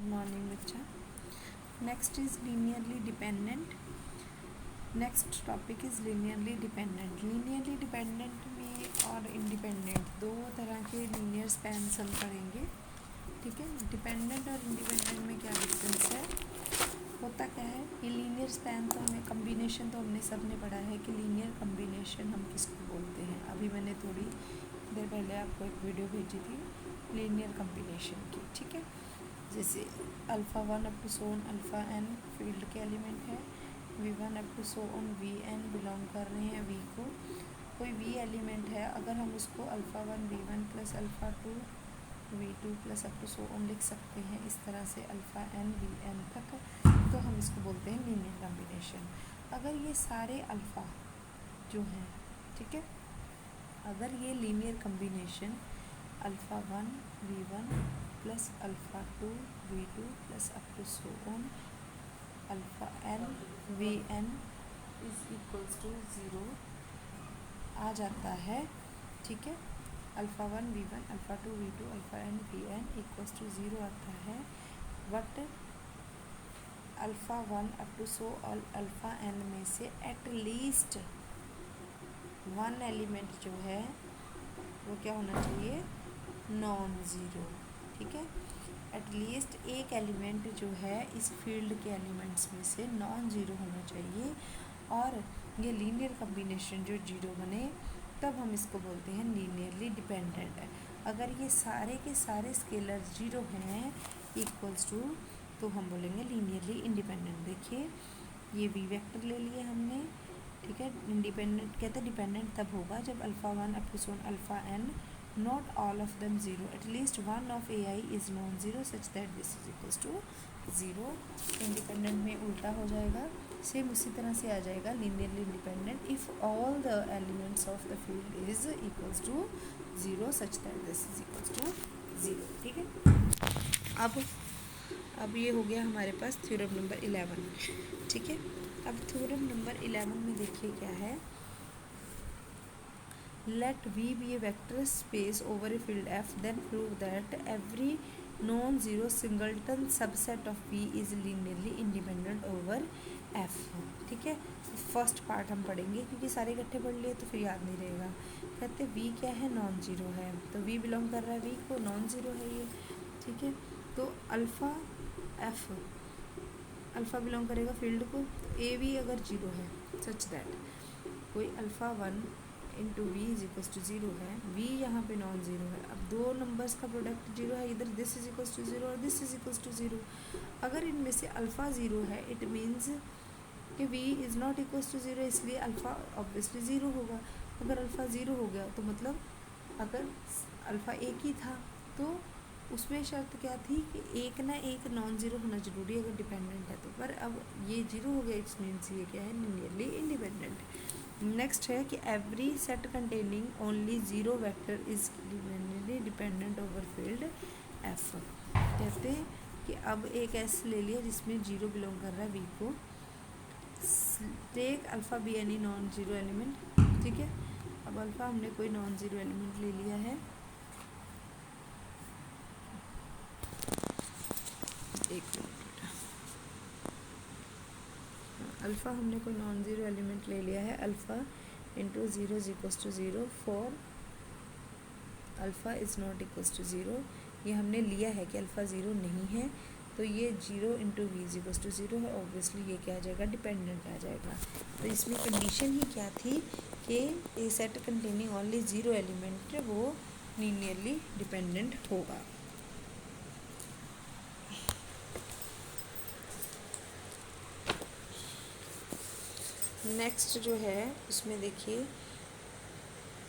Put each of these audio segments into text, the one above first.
Morning बच्चा। Next is linearly dependent. Next topic is linearly dependent. Linearly dependent में और independent दो तरह के लीनियर स्पैन्स हम पढ़ेंगे, ठीक है। डिपेंडेंट और इंडिपेंडेंट में क्या डिफरेंस है, होता क्या है। ये लीनियर स्पैन तो हमें कम्बिनेशन तो हमने सब ने पढ़ा है कि लीनियर कम्बिनेशन हम किसको बोलते हैं। अभी मैंने थोड़ी देर पहले आपको एक वीडियो भेजी थी लीनियर कम्बिनेशन की, ठीक है। जैसे alpha one up to so on alpha N field के एलिमेंट है, V one up to so on we N belong कर रहे हैं वी को। कोई वी एलिमेंट है, अगर हम उसको alpha one we one plus alpha two we two plus up to so on लिख सकते हैं इस तरह से अल्फ़ा एन वी एन तक, तो हम इसको बोलते हैं लीनियर कॉम्बिनेशन। अगर ये सारे अल्फ़ा जो हैं, ठीक है, अगर ये linear combination alpha one we one plus alpha two we two plus up to so on alpha n v n is equals to zero आ जाता है, ठीक है। Alpha one we one alpha two we two alpha n v n equals to zero आता है, but alpha one up to so alpha n में से at least one element जो है वो क्या होना चाहिए, नॉन ज़ीरो, ठीक है। एटलीस्ट एक एलिमेंट जो है इस फील्ड के एलिमेंट्स में से नॉन ज़ीरो होना चाहिए, और ये लीनियर कॉम्बिनेशन जो जीरो बने तब हम इसको बोलते हैं लीनियरली डिपेंडेंट है। अगर ये सारे के सारे स्केलर जीरो हैं इक्वल्स टू, तो हम बोलेंगे लीनियरली इंडिपेंडेंट। देखिए ये वी वेक्टर ले लिए हमने, ठीक है। इंडिपेंडेंट कहते हैं डिपेंडेंट तब होगा जब alpha one up to so alpha N not all of them zero, at least one of A I is non zero such that this is equals to zero. Independent में उल्टा हो जाएगा, सेम उसी तरह से आ जाएगा linearly independent if all the elements of the field is equals to zero such that this is equals to zero, ठीक है। अब ये हो गया हमारे पास थ्योरम नंबर 11, ठीक है। अब थ्योरम नंबर 11 में देखिए क्या है, let V be a vector space over a field F, then prove that every non-zero singleton subset of V is linearly independent over F, ठीक है। फर्स्ट पार्ट हम पढ़ेंगे क्योंकि सारे इकट्ठे पढ़ लिए तो फिर याद नहीं रहेगा। कहते V क्या है, नॉन ज़ीरो है, तो V बिलोंग कर रहा है V को, नॉन ज़ीरो है ये, ठीक है। तो अल्फ़ा F अल्फ़ा बिलोंग करेगा फील्ड को, तो ए वी अगर जीरो है सच दैट कोई alpha one into V is equals to zero है, वी यहाँ पे नॉन ज़ीरो है। अब दो नंबर्स का प्रोडक्ट जीरो है, इधर this is equals to zero और this is equals to zero. अगर इनमें से अल्फ़ा ज़ीरो है इट मीन्स कि v is not equals to zero, इसलिए अल्फ़ा ऑब्वियसली ज़ीरो होगा। अगर अल्फ़ा ज़ीरो हो गया तो मतलब अगर अल्फ़ा एक ही था तो उसमें शर्त क्या थी कि एक ना एक नॉन ज़ीरो होना ज़रूरी अगर डिपेंडेंट है तो, पर अब ये जीरो हो गया, इट्स मीन्स ये क्या है, लीनियरली इंडिपेंडेंट। नेक्स्ट है कि every set containing only zero vector is linearly dependent over field F. कहते हैं कि अब एक एस ले लिया जिसमें जीरो बिलोंग कर रहा है वी को, take alpha be any non zero element, ठीक है। अब अल्फ़ा हमने कोई नॉन ज़ीरो एलिमेंट ले लिया है, एक मिनट, अल्फ़ा हमने कोई नॉन ज़ीरो एलिमेंट ले लिया है, alpha into zero is equals to zero for alpha is not equals to zero. ये हमने लिया है कि अल्फ़ा ज़ीरो नहीं है, तो ये zero into V is equals to zero है, ऑब्वियसली ये क्या आ जाएगा, डिपेंडेंट आ जाएगा। तो इसमें कंडीशन ही क्या थी कि a set containing only zero element वो लीनियरली डिपेंडेंट होगा। नेक्स्ट जो है उसमें देखिए,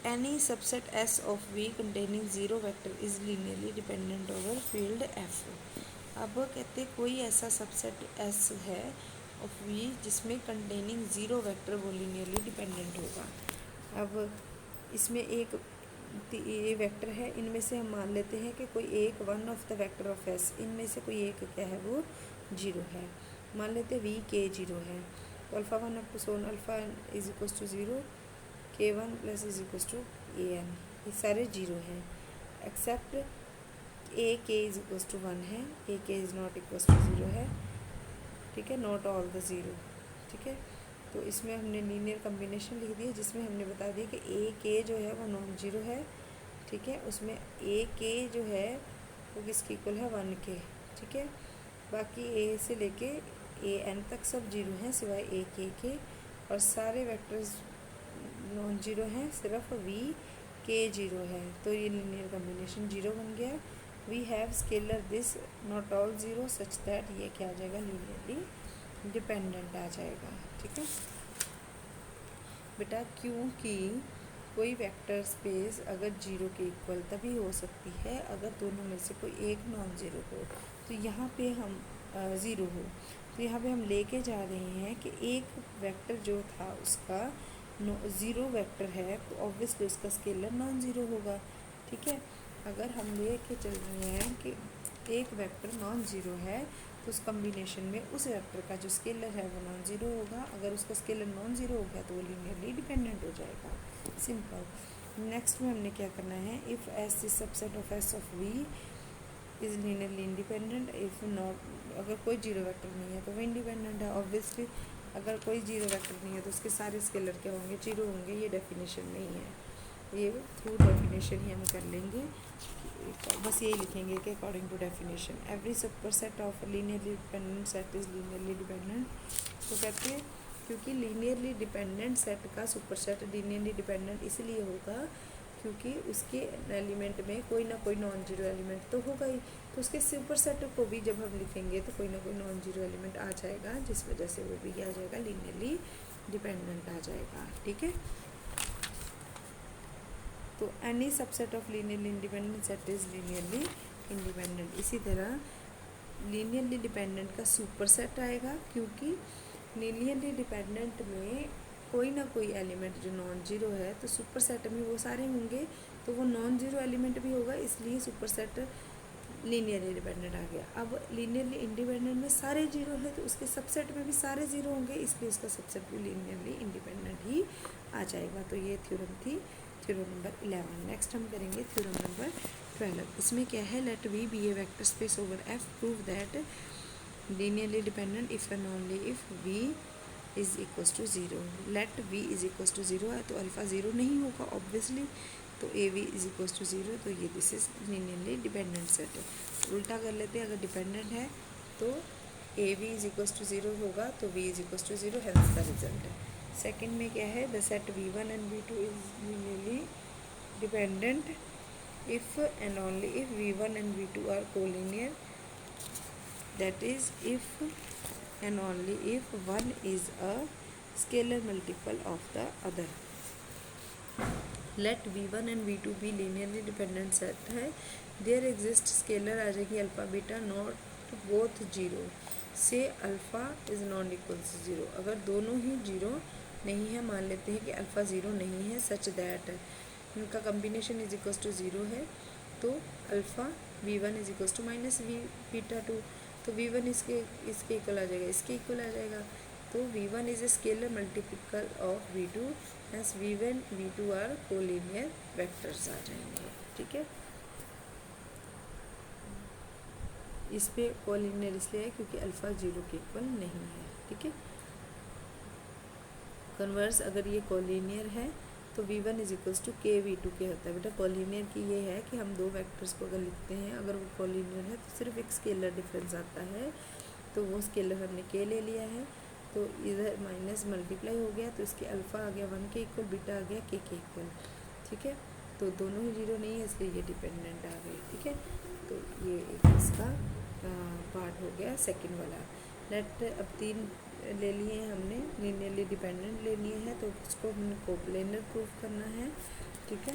any subset S of V containing zero vector is linearly dependent over field F. अब कहते कोई ऐसा सबसेट एस है ऑफ वी जिसमें कंटेनिंग ज़ीरो वेक्टर वो लीनियरली डिपेंडेंट होगा। अब इसमें एक ये वेक्टर है, इनमें से हम मान लेते हैं कि कोई एक one of the vector of S, इनमें से कोई एक क्या है वो जीरो है, मान लेते वी के जीरो है, तो alpha one up to so on alpha is equals to zero, k one plus is equals to a n, ये सारे जीरो हैं एक्सेप्ट ए के इज इक्वल्स टू 1 है, ए k is not equals to 0 है, ठीक है, नॉट ऑल द ज़ीरो, ठीक है। तो इसमें हमने लीनियर कम्बिनेशन लिख दिया जिसमें हमने बता दिया कि ए के जो है वो नॉन ज़ीरो है, ठीक है। उसमें ए के जो है वो किसके इक्वल है, 1 के, ठीक है। बाकी ए से लेके ए एन तक सब जीरो हैं सिवाय ए के, और सारे वेक्टर्स नॉन जीरो हैं, सिर्फ वी के जीरो है। तो ये लीनियर कम्बिनेशन जीरो बन गया। We have scalar this not all zero such that ये क्या आ जाएगा, लीनियरली डिपेंडेंट आ जाएगा, ठीक है बेटा। क्योंकि कोई वेक्टर स्पेस अगर जीरो के इक्वल तभी हो सकती है अगर दोनों में से कोई एक नॉन ज़ीरो हो। तो यहाँ पे हम ज़ीरो हो, तो यहाँ पे हम लेके जा रहे हैं कि एक वेक्टर जो था उसका ज़ीरो वेक्टर है, तो ऑब्वियसली उसका स्केलर नॉन ज़ीरो होगा, ठीक है। अगर हम लेके चल रहे हैं कि एक वेक्टर नॉन ज़ीरो है, तो उस कम्बिनेशन में उस वेक्टर का जो स्केलर है वो नॉन ज़ीरो होगा। अगर उसका स्केलर नॉन ज़ीरो हो गया तो वो लीनियरली डिपेंडेंट हो जाएगा, सिंपल। नेक्स्ट में हमने क्या करना है, if S is subset of S of V is linearly independent, if not, अगर कोई जीरो वेक्टर नहीं है तो वो इंडिपेंडेंट है ऑब्वियसली। अगर कोई जीरो वेक्टर नहीं है तो उसके सारे स्केलर क्या होंगे, जीरो होंगे। ये डेफिनेशन नहीं है, ये थ्रू डेफिनेशन ही हम कर लेंगे, बस यही लिखेंगे कि according to definition every superset of linearly dependent set is linearly dependent. तो कहते हैं क्योंकि लीनियरली डिपेंडेंट सेट का सुपरसेट लीनियरली डिपेंडेंट इसलिए होगा क्योंकि उसके एलिमेंट में कोई ना कोई नॉन जीरो एलिमेंट तो होगा ही, तो उसके सुपरसेट को भी जब हम लिखेंगे तो कोई ना कोई नॉन जीरो एलिमेंट आ जाएगा, जिस वजह से वो भी आ जाएगा, लीनियरली डिपेंडेंट आ जाएगा, ठीक है। तो any subset of linearly independent set is linearly independent. इसी तरह लीनियरली डिपेंडेंट का सुपरसेट आएगा क्योंकि लीनियरली डिपेंडेंट में कोई ना कोई एलिमेंट जो नॉन जीरो है, तो सुपरसेट में वो सारे होंगे, तो वो नॉन जीरो एलिमेंट भी होगा, इसलिए सुपरसेट लीनियरली डिपेंडेंट आ गया। अब लीनियरली इंडिपेंडेंट में सारे जीरो है तो उसके सबसेट में भी सारे जीरो होंगे, इसलिए उसका सबसेट भी लीनियरली इंडिपेंडेंट ही आ जाएगा। तो ये थ्योरम थी, थ्योरम नंबर 11। नेक्स्ट हम करेंगे थ्योरम नंबर 12। इसमें क्या है, let V be a vector space over F, prove that linearly dependent if and only if V is equals to zero. Let V is equals to zero है तो alpha zero नहीं होगा obviously, तो A V is equals to zero, तो ये this is linearly dependent set है। उल्टा कर लेते हैं, अगर डिपेंडेंट है तो A V is equals to zero होगा, तो we is equals to zero, hence the result है। सेकेंड में क्या है, the set V one and V two is linearly dependent if and only if v1 and v2 are collinear, that is if and only if one is a scalar multiple of the other. let v1 and v2 be linearly dependent set है, there exist scalar आ जाएगी alpha beta not both zero से alpha is non equal to zero. अगर दोनों ही zero नहीं है, मान लेते हैं कि अल्फ़ा ज़ीरो नहीं है, सच दैट इनका combination is equals to zero है, तो alpha v1 is equals to minus V beta two, तो v1 इसके इक्वल आ जाएगा, इसके इक्वल आ जाएगा, तो v1 is a scalar multiple of v2, hence v1 v2 are collinear vectors आ जाएंगे, ठीक है। इस पे कोलिनियर इसलिए है क्योंकि अल्फ़ा जीरो के इक्वल नहीं है, ठीक है। कन्वर्स अगर ये कोलिनियर है तो v1 इज इक्वल्स टू के v2 के होता है। बेटा कोलिनियर की ये है कि हम दो वेक्टर्स को अगर लिखते हैं, अगर वो कोलिनियर है तो सिर्फ एक स्केलर डिफरेंस आता है, तो वो स्केलर हमने के ले लिया है, तो इधर माइनस मल्टीप्लाई हो गया, तो इसके अल्फ़ा आ गया 1 के इक्वल, बीटा आ गया के इक्वल, ठीक है। तो दोनों ही जीरो नहीं है इसलिए ये डिपेंडेंट आ गई, ठीक है। तो ये एक इसका पार्ट हो गया सेकेंड वाला। लेट अब तीन ले लिए हैं हमने, लीनियरली डिपेंडेंट ले लिए हैं, तो उसको हमने कोप्लेनर प्रूव करना है, ठीक है।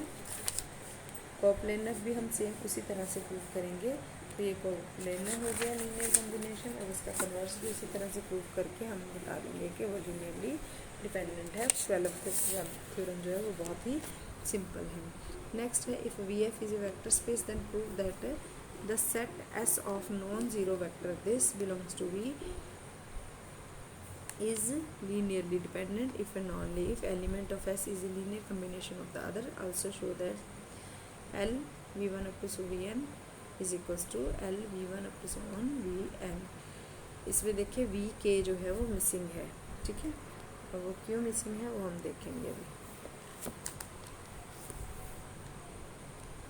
कोप्लेनर भी हम सेम उसी तरह से प्रूव करेंगे, तो ये कोप्लेनर हो गया लीनियर कॉम्बिनेशन, और इसका कन्वर्स भी उसी तरह से प्रूव करके हम बता देंगे कि वो लीनियरली डिपेंडेंट है। 12th थ्योरम जो है वो बहुत ही सिंपल है। नेक्स्ट है, if V F is a vector space then prove that the set S of non zero vector this belongs to V is linearly dependent if and only if element of S is a linear combination of the other. Also show that L v1 up to vn is equals to L v one up to so on we n. इसमें देखिए we के जो है वो missing है, ठीक है, और वो क्यों मिसिंग है वो हम देखेंगे अभी।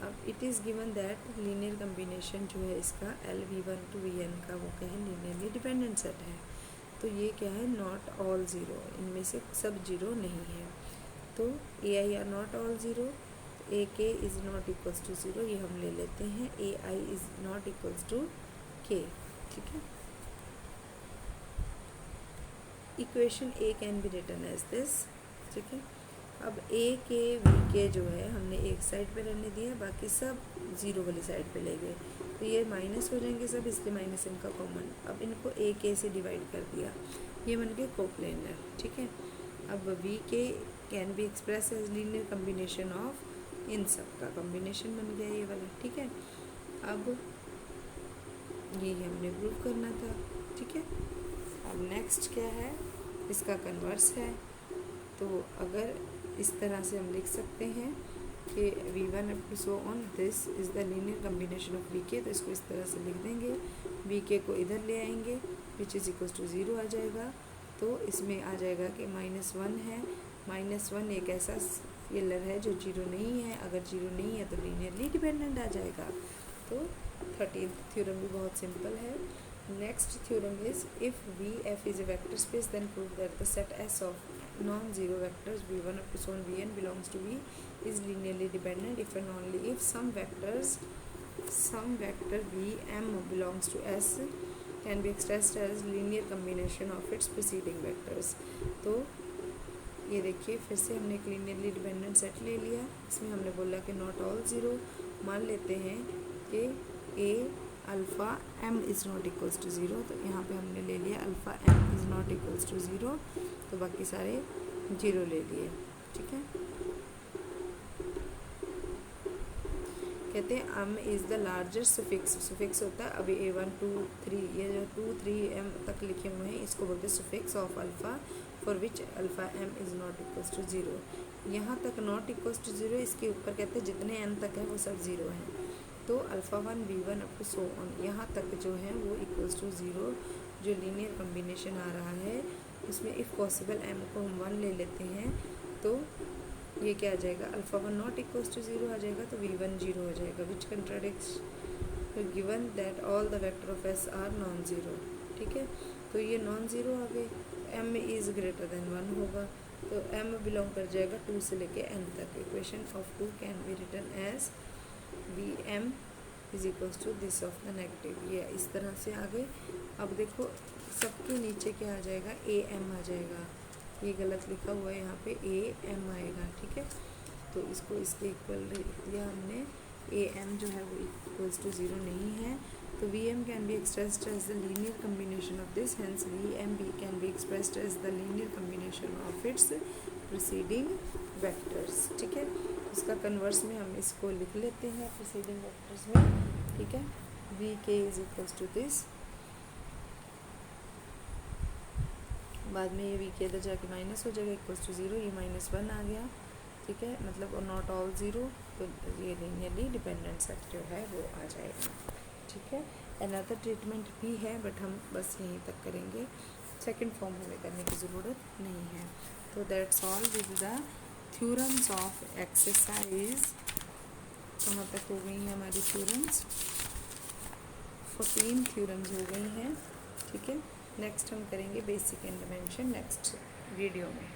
अब it is given that linear combination जो है इसका L v one to v n का वो क्या है, लीनियरली डिपेंडेंट सेट है। तो ये क्या है, नॉट ऑल ज़ीरो, इनमें से सब जीरो नहीं है। तो a i are not all zero, a k is not equals to zero, ये हम ले लेते हैं, a I is not equals to k, ठीक है। Equation a can be written as this, ठीक है। अब ए के वी के जो है हमने एक साइड पे रहने दिया, बाकी सब ज़ीरो वाली साइड पे ले गए, तो ये माइनस हो जाएंगे सब, इसलिए माइनस इनका कॉमन। अब इनको ए के से डिवाइड कर दिया, ये बन के कोप्लेनर, ठीक है। अब v k can be express as linear combination of, इन सब का कॉम्बिनेशन बन गया ये वाला, ठीक है। अब ये हमने प्रूव करना था, ठीक है। अब नेक्स्ट क्या है, इसका कन्वर्स है। तो अगर इस तरह से हम लिख सकते हैं कि v one up to so on this is the linear combination of v के, तो इसको इस तरह से लिख देंगे, वी के को इधर ले आएंगे, which is equals to zero आ जाएगा। तो इसमें आ जाएगा कि -1 है, -1 एक ऐसा स्केलर है जो जीरो नहीं है, अगर जीरो नहीं है तो लीनियरली डिपेंडेंट आ जाएगा। तो 13th थ्योरम भी बहुत सिंपल है। Next theorem is if V F is a vector space then prove that the set S of non-zero vectors v1 up to so on vn belongs to v is linearly dependent if and only if some vector vm belongs to s can be expressed as linear combination of its preceding vectors। तो ये देखिए फिर से हमने एक linearly dependent set ले लिया, इसमें हमने बोला कि नॉट ऑल ज़ीरो, मान लेते हैं कि a alpha m is not equals to zero, तो यहाँ पे हमने ले लिया alpha m is not equals to zero, तो बाकी सारे जीरो ले लिए, ठीक है। कहते हैं m is the larger suffix, suffix होता है अभी A1 2 3, ये जो 2 3 एम तक लिखे हुए हैं इसको बोलते हैं suffix of alpha for which alpha m is not equals to zero. यहाँ तक नॉट इक्वल्स टू ज़ीरो, इसके ऊपर कहते हैं जितने एन तक है वो सब ज़ीरो हैं। तो alpha one we one up to so on यहाँ तक जो है वो इक्वल्स टू ज़ीरो, जो लीनियर कम्बिनेशन आ रहा है उसमें इफ़ पॉसिबल एम को हम 1 ले लेते हैं, तो ये क्या आ जाएगा, alpha one not equals to zero आ जाएगा, तो वी वन जीरो हो जाएगा, which contradicts given that all the vector of S are non zero, ठीक है। तो ये नॉन ज़ीरो आ गए, एम इज़ ग्रेटर देन 1 होगा, तो एम बिलोंग कर जाएगा 2 से लेके एन तक। Equation of 2 can be written as v m is equals to this of the negative, ये इस तरह से आ गए। अब देखो सबके नीचे क्या आ जाएगा, ए एम आ जाएगा, ये गलत लिखा हुआ है यहाँ पे ए एम आएगा, ठीक है। तो इसको इसके इक्वल लिख दिया हमने, ए एम जो है वो इक्वल्स टू ज़ीरो नहीं है, तो v m can be expressed as the linear combination of this, hence v m b can be expressed as the linear combination of its preceding vectors, ठीक है। इसका converse में हम इसको लिख लेते हैं प्रीसीडिंग वेक्टर्स में, ठीक है। वी के इज इक्वल्स टू दिस, बाद में ये वी के इधर जाके माइनस हो जाएगा, इक्वल्स टू ज़ीरो, ये -1 आ गया, ठीक है, मतलब और नॉट ऑल ज़ीरो, तो ये लीनियरली डिपेंडेंट सेट जो है वो आ जाएगा, ठीक है। अनदर ट्रीटमेंट भी है बट हम बस यहीं तक करेंगे, सेकंड फॉर्म हमें करने की ज़रूरत नहीं है। तो that's all with the theorems of exercise. कहाँ तक हो गई हैं हमारी थ्योरम्स, 14 थ्योरम्स हो गई हैं, ठीक है। नेक्स्ट हम करेंगे basic and dimension next video में।